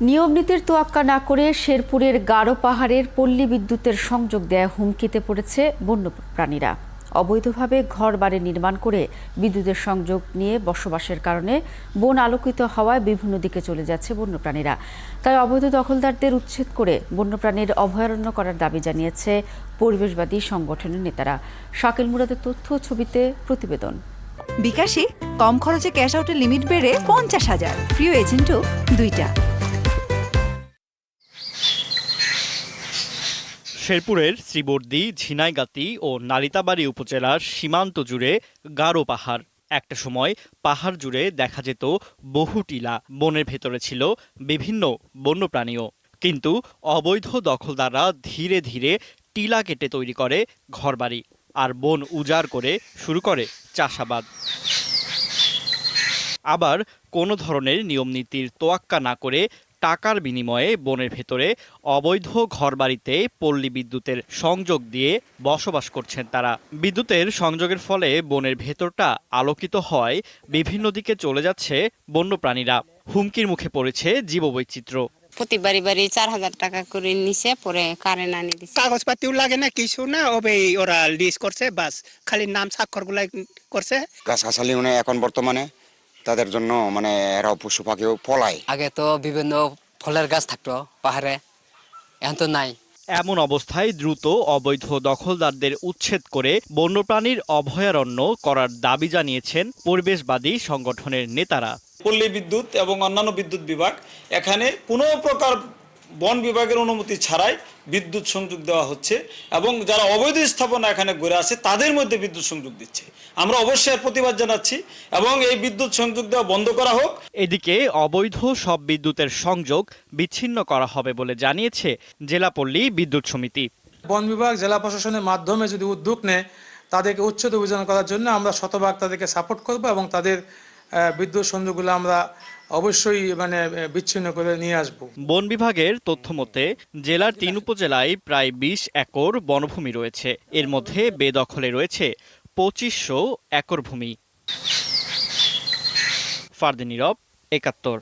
নিয়ম নীতির তোয়াক্কা না করে শেরপুরের গারো পাহাড়ের পল্লী বিদ্যুতের সংযোগ দেয়া হুমকিতে পড়েছে বন্যপ্রাণীরা। অবৈধভাবে ঘরবাড়ি নির্মাণ করে বিদ্যুতের সংযোগ নিয়ে বসবাসের কারণে বন আলোকিত হওয়ায় বিভিন্ন দিকে চলে যাচ্ছে বন্যপ্রাণীরা। তাই অবৈধ দখলদারদের উচ্ছেদ করে বন্যপ্রাণীর অভয়ারণ্য করার দাবি জানিয়েছে পরিবেশবাদী সংগঠনের নেতারা। শাকিল মুরাদের তথ্য, ছবিতে প্রতিবেদন। বিকাশে কম খরচে ক্যাশ আউটের লিমিট বেড়ে 50,000, প্রিয় এজেন্টও 2টা। শেরপুরের শ্রীবর্দী, ঝিনাইগাতি ও নালিতাবাড়ী উপজেলার সীমান্ত জুড়ে গারো পাহাড়। একটা সময় পাহাড় জুড়ে দেখা যেত বহু টিলা, বনের ভেতরে ছিল বিভিন্ন বন্যপ্রাণীও। কিন্তু অবৈধ দখলদাররা ধীরে ধীরে টিলা কেটে তৈরি করে ঘরবাড়ি, আর বন উজাড় করে শুরু করে চাষাবাদ। আবার কোনো ধরনের নিয়মনীতির তোয়াক্কা না করে টাকার বিনিময়ে বনের ভেতরে অবৈধ ঘরবাড়িতে পল্লী বিদ্যুতের সংযোগ দিয়ে বসবাস করছেন তারা। বিদ্যুতের সংযোগের ফলে বনের ভেতরটা আলোকিত হয়, বিভিন্ন দিকে চলে যাচ্ছে বন্যপ্রাণীরা। হুমকির মুখে পড়েছে জীববৈচিত্র্য। প্রতি বাড়ি 4,000 টাকা করে নিছে, পরে কারেন্ট আনি দিছে। কাগজপাতিও লাগে না, কিছু না, ওরা লিস্ট করছে, বাস খালি নাম স্বাক্ষর গুলাই করছে। গাছগাছালি এখন বর্তমানে তাদের জন্য এরা পশু পাখিও পলায়। আগে তো বিভিন্ন ফলের গাছ থাকতো পাহাড়ে, এখন তো নাই। এমন অবস্থায় দ্রুত অবৈধ দখলদারদের উচ্ছেদ করে বন্যপ্রাণীর অভয়ারণ্য করার দাবি জানিয়েছেন পরিবেশবাদী সংগঠনের নেতারা। পল্লী বিদ্যুৎ এবং অন্যান্য বিদ্যুৎ বিভাগ এখানে কোনো প্রকার বন বিভাগের অনুমতি ছাড়াই বিদ্যুৎ সংযোগ দেওয়া হচ্ছে, এবং যারা অবৈধ স্থাপনা এখানে গড়ে আছে তাদের মধ্যে বিদ্যুৎ সংযোগ দিচ্ছে। আমরা অবশ্যই প্রতিবাদ জানাচ্ছি এবং এই বিদ্যুৎ সংযোগ দেওয়া বন্ধ করা হোক। এদিকে অবৈধ সব বিদ্যুতের সংযোগ বিচ্ছিন্ন করা হবে বলে জানিয়েছে জেলা পল্লী বিদ্যুৎ সমিতি। বন বিভাগ, জেলা প্রশাসনের মাধ্যমে যদি উদ্যোগ নেয় তাদেরকে উচ্ছেদ অভিযান করার জন্য আমরা শতভাগ তাদেরকে সাপোর্ট করব, এবং তাদের বিদ্যুৎ সংযোগগুলো আমরা অবশ্যই বিচ্ছিন্ন করে নিয়ে আসব। বন বিভাগের তথ্য মতে জেলার 3 উপজেলায় প্রায় 20 একর বনভূমি রয়েছে। এর মধ্যে বেদখলে রয়েছে 2500 একর ভূমি। ফারদিন নীরব, 71।